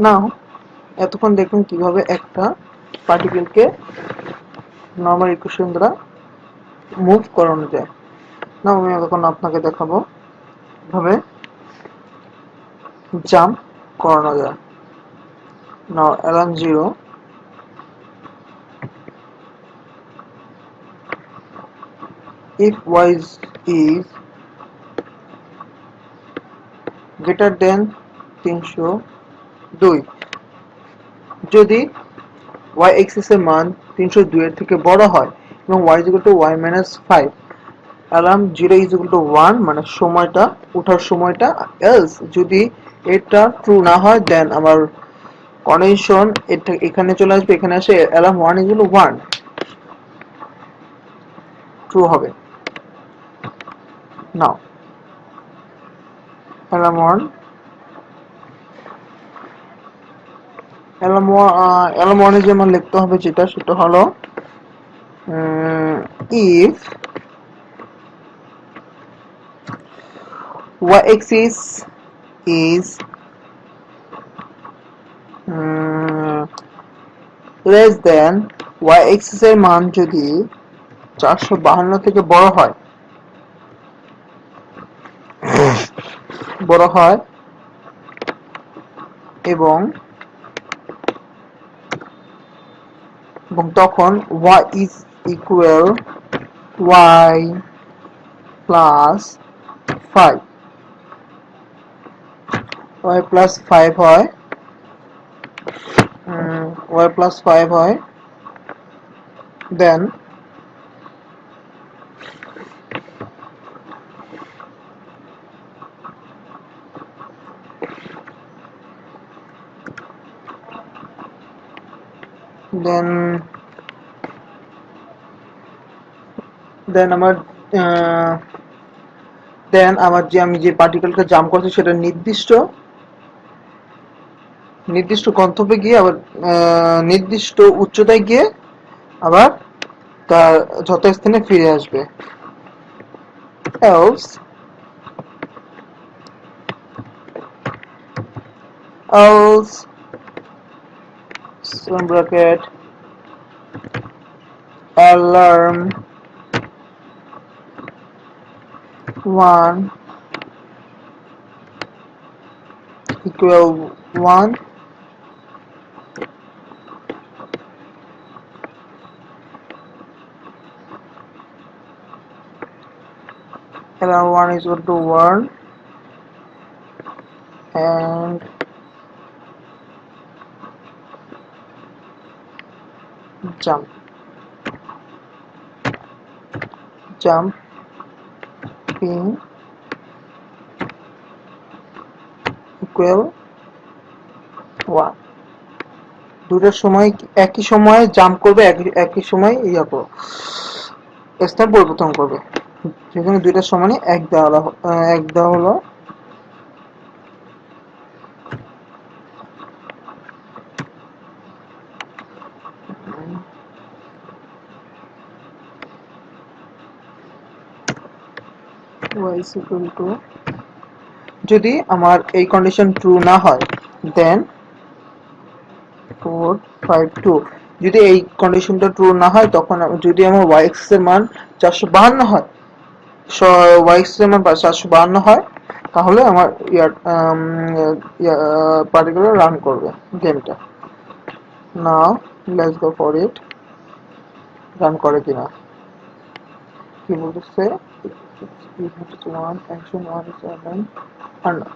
নাও এতক্ষণ দেখুন কিভাবে একটা পার্টিকেলকে নর্মাল ইকুয়েশন দ্বারা মুভ করানো যায়। না আমি এখন আপনাকে দেখাবো কিভাবে জাম্প করানো যায়। নাও alarm 0 if y is greater than 302 যদি y axis এর মান 302 এর থেকে বড় হয় এবং y is equal to y minus 5 alarm 0 is equal to 1 মানে সময়টা ওঠার সময়টা else যদি এটা ট্রু না হয় দেন আমার কন্ডিশন এটা এখানে চলে আসবে, এখানে আসে alarm 1 is equal to 1 true হবে। নাও অ্যালার্ম 1 অ্যালার্ম 1 এ যেমন লিখতে হবে যেটা সেটা হলো if y axis is less than y axis এর মান যদি 452 থেকে বড় হয় এবং তখন y is equal y plus 5 y plus 5 হয় y plus 5 হয় then then আমার যে আমি যে পার্টিকেলটা জাম্প করছি সেটা নির্দিষ্ট গন্তব্যে গিয়ে আবার নির্দিষ্ট উচ্চতায় গিয়ে আবার তার যথাস্থানে ফিরে আসবে। else bracket alarm 1 equal 1 alarm 1 is equal to 1 and jump in equal 1 দুটোর সময় একই সময়ে জাম্প করবে, একই সময় স্থান পরিবর্তন করবে, সেখানে দুইটার সমানই এক দেওয়া হলো y is equal to যদি আমার এই কন্ডিশন ট্রু না হয় দেন 4 5 2 যদি এই কন্ডিশনটা ট্রু না হয় তখন যদি আমার y axis এর মান 452 হয় y axis এর মান 452 হয় তাহলে আমার পার্টিকুলার রান করবে গেমটা। Now let's go for it, run করে কিনা কি বলতেছে 1 action 1 7 আর না